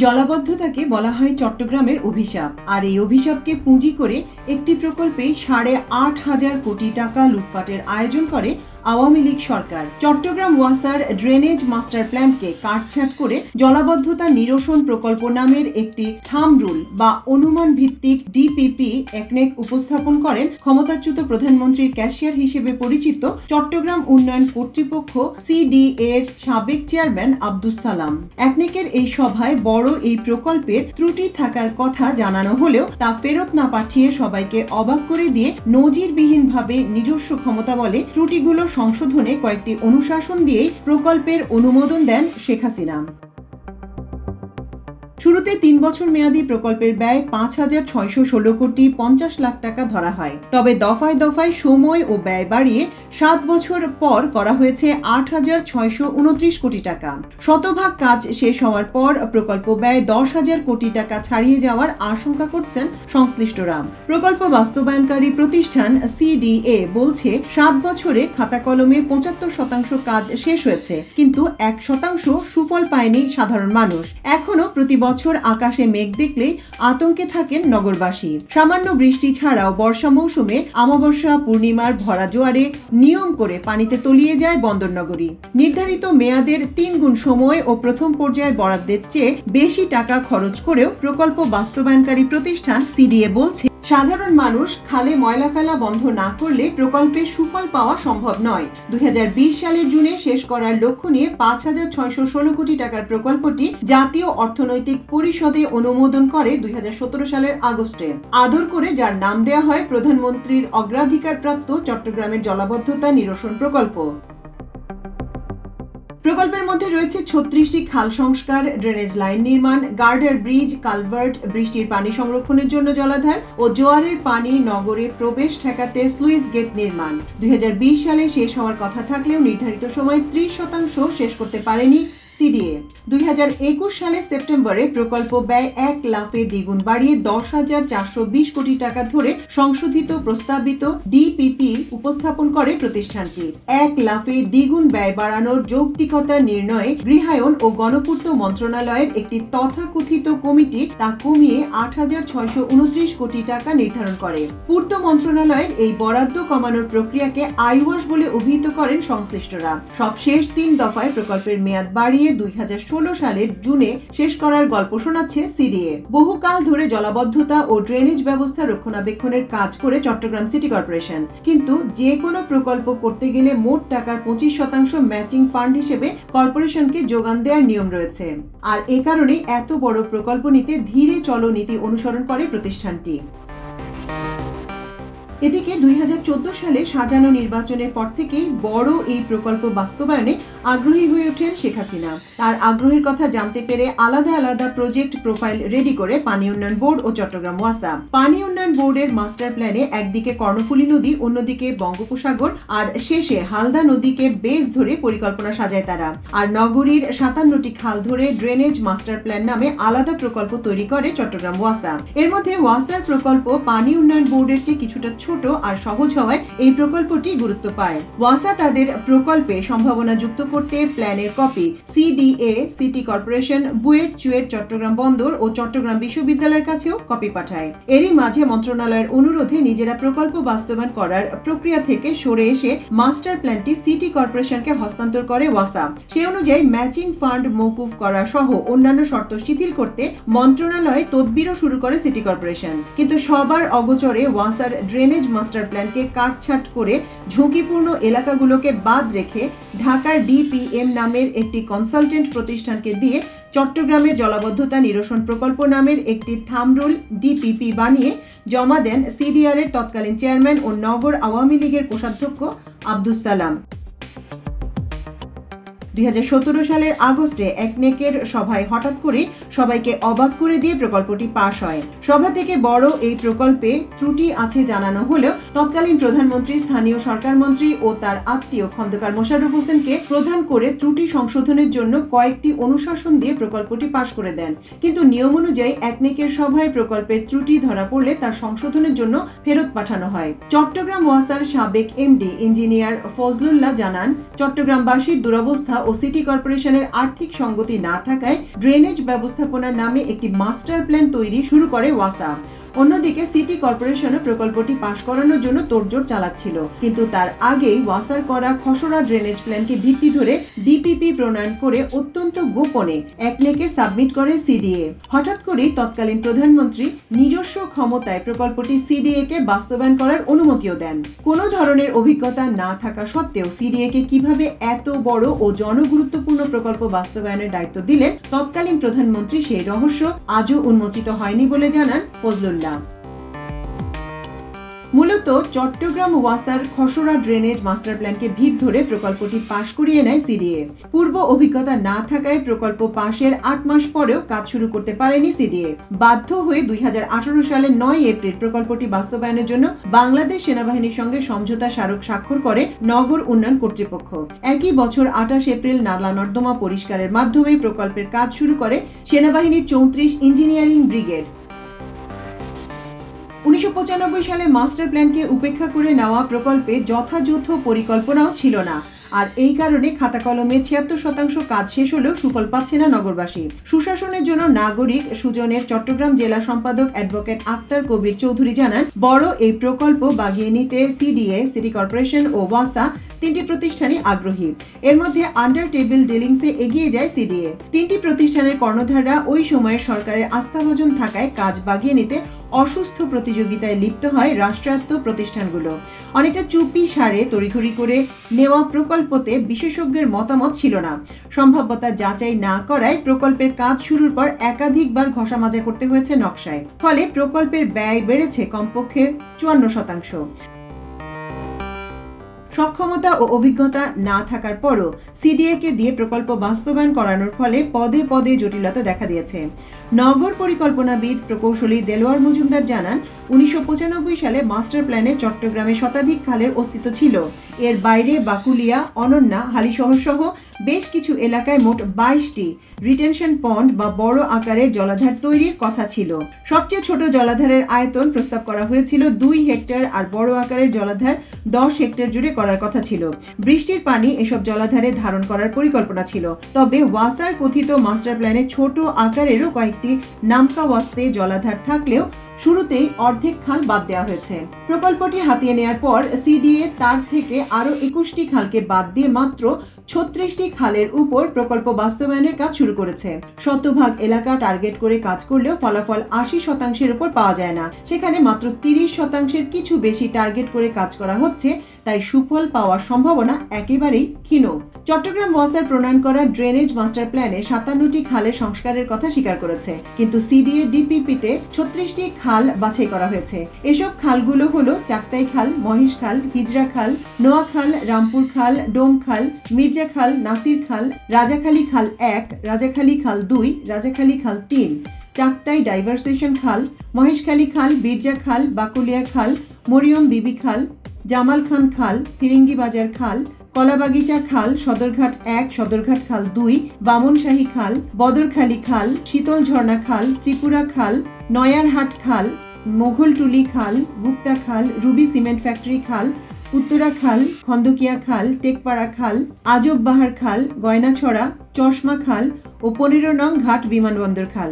জলাবদ্ধতাকে বলা হয় চট্টগ্রামের অভিশাপ, আর এই অভিশাপকে পুঁজি করে একটি প্রকল্পে 8,500 কোটি টাকা লুটপাটের আয়োজন করে আওয়ামী লীগ সরকার। চট্টগ্রাম ওয়াসার ড্রেনেজ মাস্টার প্ল্যানকে কাটছাঁট করে জলাবদ্ধতা নিরসন প্রকল্প নামের একটি থাম্ব রুল বা অনুমান ভিত্তিক ডিপিপি একনেক উপস্থাপন করেন ক্ষমতাচ্যুত প্রধানমন্ত্রীর ক্যাশিয়ার হিসেবে পরিচিত চট্টগ্রাম উন্নয়ন কর্তৃপক্ষ সিডিএ এর সাবেক চেয়ারম্যান আব্দুস সালাম। একনেকের এই সভায় বড় এই প্রকল্পের ত্রুটি থাকার কথা জানানো হলেও তা ফেরত না পাঠিয়ে সবাইকে অবাক করে দিয়ে নজিরবিহীনভাবে নিজস্ব ক্ষমতা বলে ত্রুটিগুলো সংশোধনে কয়েকটি অনুশাসন দিয়েই প্রকল্পের অনুমোদন দেন শেখ হাসিনা। শুরুতে 3 বছর মেয়াদী প্রকল্পের ব্যয় 5,616 কোটি 50 লাখ টাকা ধরা হয়। তবে দফায় দফায় সময় ও ব্যয় বাড়িয়ে 7 বছর পর করা হয়েছে 8,629 কোটি টাকা। শতভাগ কাজ শেষ হওয়ার পর প্রকল্প ব্যয় 10,000 কোটি টাকা ছাড়িয়ে যাওয়ার আশঙ্কা করছেন সংশ্লিষ্টরা। প্রকল্প বাস্তবায়নকারী প্রতিষ্ঠান সিডিএ বলছে 7 বছরে খাতা কলমে 75% কাজ শেষ হয়েছে, কিন্তু 1% সুফল পায়নি সাধারণ মানুষ। এখনো প্রতি বছর আকাশে মেঘ দেখলেই আতঙ্কে থাকেন নগরবাসী। সামান্য বৃষ্টি ছাড়াও বর্ষা মৌসুমে অমাবস্যা পূর্ণিমার ভরা জোয়ারে নিয়ম করে পানিতে তলিয়ে যায় বন্দরনগরী। নির্ধারিত মেয়াদের 3 গুণ সময় ও প্রথম পর্যায়ের বরাদ্দের চেয়ে বেশি টাকা খরচ করেও প্রকল্প বাস্তবায়নকারী প্রতিষ্ঠান সিডিএ বলছে সাধারণ মানুষ খালে ময়লা ফেলা বন্ধ না করলে প্রকল্পের সুফল পাওয়া সম্ভব নয়। 2020 সালের জুনে শেষ করার লক্ষ্য নিয়ে 5,616 কোটি টাকার প্রকল্পটি জাতীয় অর্থনৈতিক পরিষদে অনুমোদন করে 2017 সালের আগস্টে, আদর করে যার নাম দেওয়া হয় প্রধানমন্ত্রীর অগ্রাধিকারপ্রাপ্ত চট্টগ্রামের জলাবদ্ধতা নিরসন প্রকল্প। প্রকল্পের মধ্যে রয়েছে 36টি খাল সংস্কার, ড্রেনেজ লাইন নির্মাণ, গার্ডার ব্রিজ, কালভার্ট, বৃষ্টির পানি সংরক্ষণের জন্য জলাধার ও জোয়ারের পানি নগরে প্রবেশ ঠেকাতে স্লুইস গেট নির্মাণ। 2020 সালে শেষ হওয়ার কথা থাকলেও নির্ধারিত সময় 30% শেষ করতে পারেনি সিডিএ। 2021 সালে সেপ্টেম্বরে প্রকল্প ব্যয় 1 লাফে দ্বিগুণ বাড়িয়ে 10,420 কোটি টাকা ধরে সংশোধিত প্রস্তাবিত ডিপিপি উপস্থাপন করে প্রতিষ্ঠানটি। 1 লাফে দ্বিগুণ ব্যয় বাড়ানোর যৌক্তিকতা নির্ণয়ে গৃহায়ন ও গণপূর্ত মন্ত্রণালয়ের একটি তথাকথিত কমিটি তা কমিয়ে 8,629 কোটি টাকা নির্ধারণ করে। পূর্ত মন্ত্রণালয়ের এই বরাদ্দ কমানোর প্রক্রিয়াকে আইওয়াশ বলে অভিহিত করেন সংশ্লিষ্টরা। সবশেষ 3 দফায় প্রকল্পের মেয়াদ বাড়িয়ে 2016 সালের জুনে শেষ করার গল্প শোনাচ্ছে সিডিএ। বহুকাল ধরে জলাবদ্ধতা ও ড্রেনেজ ব্যবস্থা রক্ষণাবেক্ষণের কাজ করে চট্টগ্রাম সিটি কর্পোরেশন, কিন্তু যে কোনো প্রকল্প করতে গেলে মোট টাকার 25% ম্যাচিং ফান্ড হিসেবে কর্পোরেশনকে যোগান দেওয়ার নিয়ম রয়েছে। আর এ কারণে এত বড় প্রকল্প নিতে ধীরে চলো নীতি অনুসরণ করে প্রতিষ্ঠানটি। এদিকে 2014 সালে সাজানো নির্বাচনের পর থেকেই বড় এই প্রকল্প বাস্তবায়নে আগ্রহী হয়ে ওঠেন শেখ হাসিনা। তার আগ্রহের কথা জানতে পেরে আলাদা আলাদা প্রজেক্ট প্রোফাইল রেডি করে পানি উন্নয়ন বোর্ড ও চট্টগ্রাম ওয়াসা। পানি উন্নয়ন বোর্ডের মাস্টার প্ল্যানে একদিকে কর্ণফুলী নদী, অন্যদিকে বঙ্গোপসাগর আর শেষে হালদা নদীকে বেস ধরে পরিকল্পনা সাজায় তারা। আর নগরীর 57টি খাল ধরে ড্রেনেজ মাস্টার প্ল্যান নামে আলাদা প্রকল্প তৈরি করে চট্টগ্রাম ওয়াসা। এর মধ্যে ওয়াসার প্রকল্প পানি উন্নয়ন বোর্ডের চেয়ে কিছুটা ছোট আর সহজ হওয়ায় এই প্রকল্পটি গুরুত্ব পায়। ওয়াসা তাদের প্রকল্পে সম্ভাবনা যুক্ত করতে প্ল্যানের copy CDA, city corporation, BUET, CUET, Chattogram বন্দর ও চট্টগ্রাম বিশ্ববিদ্যালয়ের কাছেও কপি পাঠায়। এরই মাঝে মন্ত্রণালয়ের অনুরোধে নিজেরা প্রকল্প বাস্তবায়ন করার প্রক্রিয়া থেকে সরে এসে মাস্টার প্ল্যানটি সিটি কর্পোরেশনকে হস্তান্তর করে ওয়াসা। সে অনুযায়ী ম্যাচিং ফান্ড মওকুফ করা সহ অন্যান্য শর্ত শিথিল করতে মন্ত্রণালয় তদবিরও শুরু করে সিটি কর্পোরেশন। কিন্তু সবার অগোচরে ওয়াসার ড্রেনেজ মাস্টার প্ল্যানকে কাটছাঁট করে ঝুঁকিপূর্ণ এলাকাগুলোকে বাদ রেখে ঢাকার ডিপিএম নামের একটি কনসালটেন্ট প্রতিষ্ঠানকে দিয়ে চট্টগ্রামের জলাবদ্ধতা নিরসন প্রকল্প নামের একটি থাম্ব রুল ডিপিপি বানিয়ে জমা দেন সিডিআর এর তৎকালীন চেয়ারম্যান ও নগর আওয়ামী লীগের কোষাধ্যক্ষ আব্দুস সালাম। 2017 সালের আগস্টে একনেকের সভায় হঠাৎ করে সবাইকে অবাক করে দিয়ে প্রকল্পটি পাশ হয়। সভা থেকে বড় এই প্রকল্পে ত্রুটি আছে জানানো হলেও তৎকালীন প্রধানমন্ত্রী, স্থানীয় সরকার মন্ত্রী ও তার আত্মীয় খন্দকার মোশাররফ হোসেনকে প্রধান করে ত্রুটি সংশোধনের জন্য কয়েকটি অনুশাসন দিয়ে প্রকল্পটি পাশ করে দেন। কিন্তু নিয়ম অনুযায়ী একনেকের সভায় প্রকল্পের ত্রুটি ধরা পড়লে তার সংশোধনের জন্য ফেরত পাঠানো হয়। চট্টগ্রাম ওয়াসার সাবেক এমডি ইঞ্জিনিয়ার ফজলুল্লাহ জানান, চট্টগ্রামবাসীর দুরবস্থা ও সিটি কর্পোরেশনের আর্থিক সঙ্গতি না থাকায় ড্রেনেজ ব্যবস্থাপনার নামে একটি মাস্টার প্ল্যান তৈরি শুরু করে ওয়াসা। অন্যদিকে সিটি কর্পোরেশনও প্রকল্পটি পাশ করানোর জন্য তোড়জোড় চালাচ্ছিল, কিন্তু তার আগেই ওয়াসার করা খসড়া ড্রেনেজ প্ল্যানকে ভিত্তি ধরে ডিপিপি প্রণয়ন করে অত্যন্ত গোপনে একনেকে সাবমিট করে সিডিএ। হঠাৎ করেই তৎকালীন প্রধানমন্ত্রী নিজস্ব ক্ষমতায় প্রকল্পটি সিডিএ কে বাস্তবায়ন করার অনুমতিও দেন। কোনো ধরনের অভিজ্ঞতা না থাকা সত্ত্বেও সিডিএ কে কিভাবে এত বড় ও জনগুরুত্বপূর্ণ প্রকল্প বাস্তবায়নের দায়িত্ব দিলেন তৎকালীন প্রধানমন্ত্রী, সেই রহস্য আজও উন্মোচিত হয়নি বলে জানান ফজলুল্লাহ। মূলত চট্টগ্রাম ওয়াসার খসড়া ড্রেনেজ মাস্টার প্ল্যানকে ভিত ধরে প্রকল্পটি পাশ করিয়ে নেয় সিডিএ। পূর্ব অভিজ্ঞতা না থাকায় প্রকল্প পাশের 8 মাস পরেও কাজ শুরু করতে পারেনি সিডিএ। বাধ্য হয়ে 2018 সালের 9 এপ্রিল প্রকল্পটি বাস্তবায়নের জন্য বাংলাদেশ সেনাবাহিনীর সঙ্গে সমঝোতা স্মারক স্বাক্ষর করে নগর উন্নয়ন কর্তৃপক্ষ। একই বছর 28 এপ্রিল নালা নর্দমা পরিষ্কারের মাধ্যমে প্রকল্পের কাজ শুরু করে সেনাবাহিনীর 34 ইঞ্জিনিয়ারিং ব্রিগেড। 1995 সালে মাস্টার প্ল্যানকে উপেক্ষা করে নেওয়া প্রকল্পে যথাযথ পরিকল্পনাও ছিল না, আর এই কারণে খাতা কলমে 76% কাজ শেষ হলেও সুফল পাচ্ছে না নগরবাসী। সুশাসনের জন্য নাগরিক সুজনের চট্টগ্রাম জেলা সম্পাদক অ্যাডভোকেট আক্তার কবির চৌধুরী জানান, বড় এই প্রকল্প বাগিয়ে নিতে সিডিএ, সিটি কর্পোরেশন ও ওয়াসা 3টি প্রতিষ্ঠানই আগ্রহী। এর মধ্যে আন্ডার টেবিল ডিলিংসে এগিয়ে যায় সিডিএ। 3টি প্রতিষ্ঠানের কর্ণধাররা ওই সময়ের সরকারের আস্থাভাজন থাকায় কাজ বাগিয়ে নিতে অসুস্থ প্রতিযোগিতায় লিপ্ত হয় রাষ্ট্রায়ত্ত প্রতিষ্ঠানগুলো। অনেকটা চুপি সারে তড়িঘড়ি করে নেওয়া প্রকল্পতে বিশেষজ্ঞের মতামত ছিল না। সম্ভাব্যতা যাচাই না করায় প্রকল্পের কাজ শুরুর পর একাধিকবার ঘষামাজা করতে হয়েছে নকশায়। ফলে প্রকল্পের ব্যয় বেড়েছে কমপক্ষে 54%। সক্ষমতা ও অভিজ্ঞতা না থাকার পরও সিডিএ কে দিয়ে প্রকল্প বাস্তবায়ন করানোর ফলে পদে পদে জটিলতা দেখা দিয়েছে। নগর পরিকল্পনাবিদ প্রকৌশলী দেলোয়ার মজুমদার জানান, 1995 সালে মাস্টার প্ল্যানে চট্টগ্রামে শতাধিক খালের অস্তিত্ব ছিল। এর বাইরে বাকুলিয়া, অনন্যা, হালিশহর সহ বেশ কিছু এলাকায় মোট 22টি রিটেনশন পন্ড বা বড় আকারের জলাধার তৈরির কথা ছিল। সবচেয়ে ছোট জলাধারের আয়তন প্রস্তাব করা হয়েছিল 2 হেক্টর, আর বড় আকারের জলাধার 10 হেক্টর জুড়ে করার কথা ছিল। বৃষ্টির পানি এসব জলাধারে ধারণ করার পরিকল্পনা ছিল। তবে ওয়াসার কথিত মাস্টার প্ল্যানে ছোট আকারেরও কয়েকটি নামকা ওয়াস্তে জলাধার থাকলেও শুরুতেই অর্ধেক খাল বাদ দেওয়া হয়েছে। প্রকল্পটি হাতিয়ে নেওয়ার পর সিডিএ তার থেকে আরো 21টি খালকে বাদ দিয়ে মাত্র 36টি খালের উপর প্রকল্প বাস্তবায়নের কাজ শুরু করেছে। শতভাগ এলাকা টার্গেট করে কাজ করলেও ফলাফল 80%-এর উপর পাওয়া যায় না। সেখানে মাত্র 30%-এর কিছু বেশি টার্গেট করে কাজ করা হচ্ছে, তাই সুফল পাওয়ার সম্ভাবনা একেবারেই ক্ষীণ। চট্টগ্রাম ওয়াসার প্রণয়ন করা ড্রেনেজ মাস্টার প্ল্যানে 57টি খালের সংস্কারের কথা স্বীকার করেছে, কিন্তু সিডিএ ডিপিপিতে 36টি খাল বাছাই করা হয়েছে। এসব খালগুলো হলো চাকতাই খাল, মহেশ খাল, হিজরা খাল, নোয়া খাল, রামপুর খাল, ডোম খাল, মির্জা খাল, নাসির খাল, রাজাখালী খাল 1, রাজাখালী খাল 2, রাজাখালী খাল 3, চাকতাই ডাইভারসেশন খাল, মহেশখালী খাল, বীরজা খাল, বাকুলিয়া খাল, মরিয়ম বিবি খাল, জামাল খান খাল, ফিরিঙ্গি বাজার খাল, কলাবাগিচা খাল, সদরঘাট 1, সদরঘাট খাল 2, বামনশাহী খাল, বদরখালী খাল, শীতল ঝর্ণা খাল, ত্রিপুরা খাল, নয়ারহাট খাল, মোঘলটুলি খাল, গুপ্তা খাল, রুবি সিমেন্ট ফ্যাক্টরি খাল, উত্তরা খাল, খন্দকিয়া খাল, টেকপাড়া খাল, আজব বাহার খাল, গয়নাছড়া, চশমা খাল ও 15 নং ঘাট বিমানবন্দর খাল।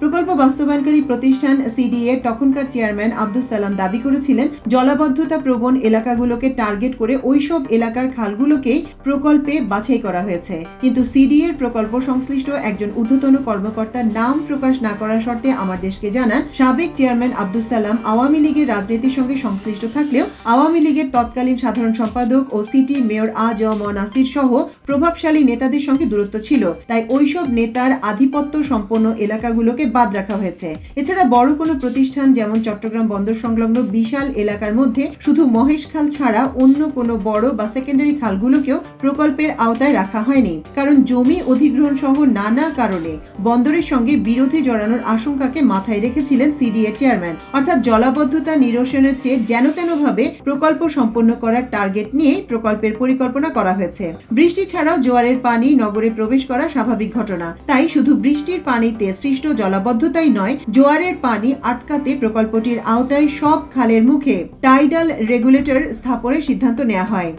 প্রকল্প বাস্তবায়নকারী প্রতিষ্ঠান সিডিএ তখনকার চেয়ারম্যান আব্দুস সালাম দাবি করেছিলেন, জলাবদ্ধতা প্রবণ এলাকাগুলোকে টার্গেট করে ওইসব এলাকার খালগুলোকেই প্রকল্পে বাছাই করা হয়েছে। কিন্তু সিডিএ এর প্রকল্প সংশ্লিষ্ট একজন ঊর্ধ্বতন কর্মকর্তার নাম প্রকাশ না করার শর্তে আমার দেশকে জানান, সাবেক চেয়ারম্যান আব্দুস সালাম আওয়ামী লীগের রাজনীতির সঙ্গে সংশ্লিষ্ট থাকলেও আওয়ামী লীগের তৎকালীন সাধারণ সম্পাদক ও সিটি মেয়র আ.জ.ম নাসির সহ প্রভাবশালী নেতাদের সঙ্গে দূরত্ব ছিল, তাই ওইসব নেতার আধিপত্য সম্পন্ন এলাকাগুলোকে বাদ রাখা হয়েছে। এছাড়া বড় কোনো প্রতিষ্ঠান যেমন চট্টগ্রাম বন্দর সংলগ্ন বিশাল এলাকার মধ্যে শুধু মহেশখাল ছাড়া অন্য কোনো বড় বা সেকেন্ডারি খালগুলোকেও প্রকল্পের আওতায় রাখা হয়নি, কারণ জমি অধিগ্রহণ সহ নানা কারণে বন্দরের সঙ্গে বিরোধে জড়ানোর আশঙ্কাকে মাথায় রেখেছিলেন সিডিএ চেয়ারম্যান। অর্থাৎ জলাবদ্ধতা নিরসনের চেয়ে যেনতেনভাবে প্রকল্প সম্পন্ন করার টার্গেট নিয়ে প্রকল্পের পরিকল্পনা করা হয়েছে। বৃষ্টি ছাড়াও জোয়ারের পানি নগরে প্রবেশ করা স্বাভাবিক ঘটনা, তাই শুধু বৃষ্টির পানিতে সৃষ্ট জলাবদ্ধতাই নয়, জোয়ারের পানি আটকাতে প্রকল্পটির আওতায় সব খালের মুখে টাইডাল রেগুলেটর স্থাপনের সিদ্ধান্ত নেওয়া হয়।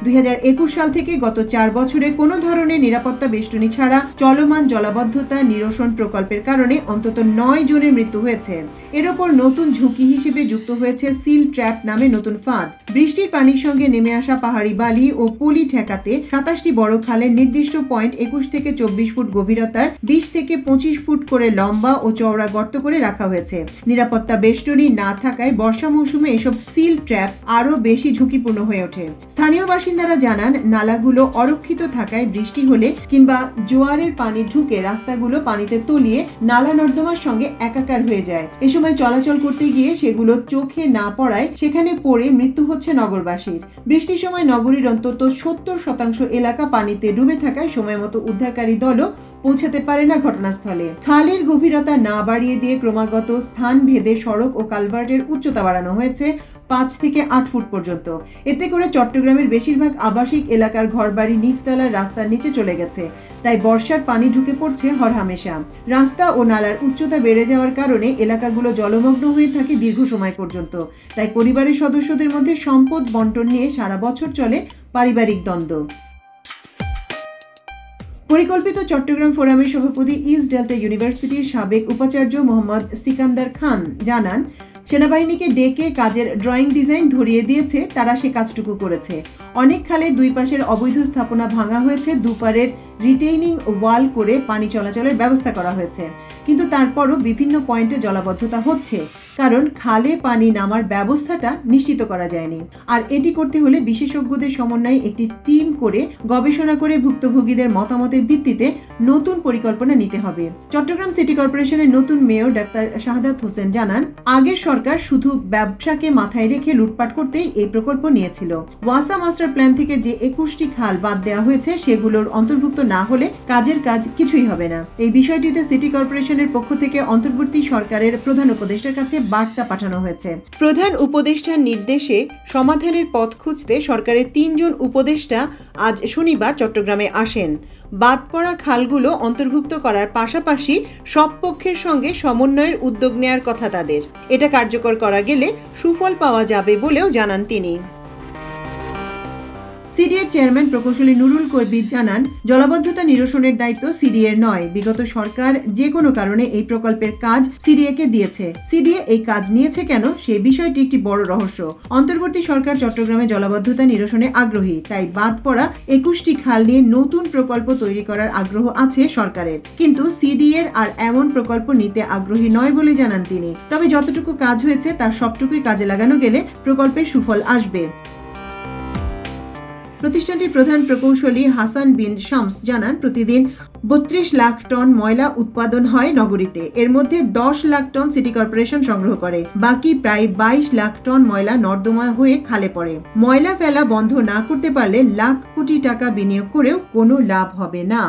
2021 সাল থেকে গত 4 বছরে কোনো ধরনের নিরাপত্তা বেষ্টনী ছাড়া চলমান জলাবদ্ধতা নিরসন প্রকল্পের কারণে অন্তত 9 জনের মৃত্যু হয়েছে। এর ওপর নতুন ঝুঁকি হিসেবে যুক্ত হয়েছে সিল ট্র্যাপ নামে নতুন ফাঁদ। বৃষ্টির পানির সঙ্গে নেমে আসা পাহাড়ি বালি ও পলি ঠেকাতে 27টি বড় খালের নির্দিষ্ট পয়েন্ট 21 থেকে 24 ফুট গভীরতার 20 থেকে 25 ফুট করে লম্বা ও চওড়া গর্ত করে রাখা হয়েছে। নিরাপত্তা বেষ্টনী না থাকায় বর্ষা মৌসুমে এসব সিল ট্র্যাপ আরও বেশি ঝুঁকিপূর্ণ হয়ে ওঠে। স্থানীয় বাসিন্দারা জানান, নালাগুলো অরক্ষিত থাকায় বৃষ্টি হলে কিংবা জোয়ারের পানি ঢুকে রাস্তাগুলো পানিতে তলিয়ে নালা নর্দমার সঙ্গে একাকার হয়ে যায়। এ সময় চলাচল করতে গিয়ে সেগুলো চোখে না পড়ায় সেখানে পড়ে মৃত্যু হচ্ছে নগরবাসীর। বৃষ্টির সময় নগরীর অন্তত 70% এলাকা পানিতে ডুবে থাকায় সময় মতো উদ্ধারকারী দলও পৌঁছাতে পারে না ঘটনাস্থলে। খালের গভীরতা না বাড়িয়ে দিয়ে ক্রমাগত স্থান ভেদে সড়ক ও কালভার্টের উচ্চতা বাড়ানো হয়েছে 5 থেকে 8 ফুট পর্যন্ত। এতে করে চট্টগ্রামের বেশিরভাগ আবাসিক এলাকার ঘরবাড়ি নিচতলার রাস্তার নিচে চলে গেছে, তাই বর্ষার পানি ঢুকে পড়ছে হরহামেশা। রাস্তা ও নালার উচ্চতা বেড়ে যাওয়ার কারণে এলাকাগুলো জলমগ্ন হয়ে থাকে দীর্ঘ সময় পর্যন্ত। তাই পরিবারের সদস্যদের মধ্যে সম্পদ বন্টন নিয়ে সারা বছর চলে পারিবারিক দ্বন্দ্ব। পরিকল্পিত চট্টগ্রাম ফোরামের সভাপতি ইস্ট ডেল্টা ইউনিভার্সিটির সাবেক উপাচার্য মোহাম্মদ সিকান্দার খান জানান, সেনাবাহিনীকে ডেকে কাজের ড্রয়িং ডিজাইন ধরিয়ে দিয়েছে, তারা সে কাজটুকু করেছে। অনেক খালের দুই পাশের অবৈধ স্থাপনা ভাঙা হয়েছে, দুপারের রিটেইনিং ওয়াল করে পানি চলাচলের ব্যবস্থা করা হয়েছে, কিন্তু তারপরও বিভিন্ন পয়েন্টে জলাবদ্ধতা হচ্ছে, কারণ খালে পানি নামার ব্যবস্থাটা নিশ্চিত করা যায়নি। আর এটি করতে হলে বিশেষজ্ঞদের সমন্বয়ে একটি টিম করে গবেষণা করে ভুক্তভোগীদের মতামতের ভিত্তিতে নতুন পরিকল্পনা নিতে হবে। চট্টগ্রাম সিটি কর্পোরেশনের নতুন মেয়র ডাক্তার শাহাদাত হোসেন জানান, আগের সরকার শুধু ব্যবসাকে মাথায় রেখে লুটপাট করতেই এই প্রকল্প নিয়েছিল। ওয়াসা মাস্টার প্ল্যান থেকে যে 21টি খাল বাদ দেওয়া হয়েছে সেগুলোর অন্তর্ভুক্ত না হলে কাজের কাজ কিছুই হবে না। এই বিষয়টিতে সিটি কর্পোরেশনের পক্ষ থেকে অন্তর্বর্তী সরকারের প্রধান উপদেষ্টার কাছে বার্তা পাঠানো হয়েছে। প্রধান উপদেষ্টার নির্দেশে সমাধানের পথ খুঁজতে সরকারের 3 জন উপদেষ্টা আজ শনিবার চট্টগ্রামে আসেন। বাদ পড়া খালগুলো অন্তর্ভুক্ত করার পাশাপাশি সব পক্ষের সঙ্গে সমন্বয়ের উদ্যোগ নেয়ার কথা তাদের। এটা কার্যকর করা গেলে সুফল পাওয়া যাবে বলেও জানান তিনি। সিডিএর চেয়ারম্যান প্রকৌশলী নুরুল কবির জানান, জলাবদ্ধতা নিরসনের দায়িত্ব সিডিএর নয়। বিগত সরকার যে কোনো কারণে এই প্রকল্পের কাজ সিডিএকে দিয়েছে। সিডিএ এই কাজ নিয়েছে কেন, সে বিষয়টি একটি বড় রহস্য। অন্তর্বর্তী সরকার চট্টগ্রামে জলাবদ্ধতা নিরসনে আগ্রহী, তাই বাদ পড়া 21টি খাল নিয়ে নতুন প্রকল্প তৈরি করার আগ্রহ আছে সরকারের, কিন্তু সিডিএর আর এমন প্রকল্প নিতে আগ্রহী নয় বলে জানান তিনি। তবে যতটুকু কাজ হয়েছে তার সবটুকুই কাজে লাগানো গেলে প্রকল্পের সুফল আসবে। প্রতিষ্ঠানটির প্রধান প্রকৌশলী হাসান বিন শামস জানান, প্রতিদিন 32 লাখ টন ময়লা উৎপাদন হয় নগরীতে। এর মধ্যে 10 লাখ টন সিটি কর্পোরেশন সংগ্রহ করে, বাকি প্রায় 22 লাখ টন ময়লা নর্দমা হয়ে খালে পড়ে। ময়লা ফেলা বন্ধ না করতে পারলে লাখ কোটি টাকা বিনিয়োগ করেও কোনো লাভ হবে না।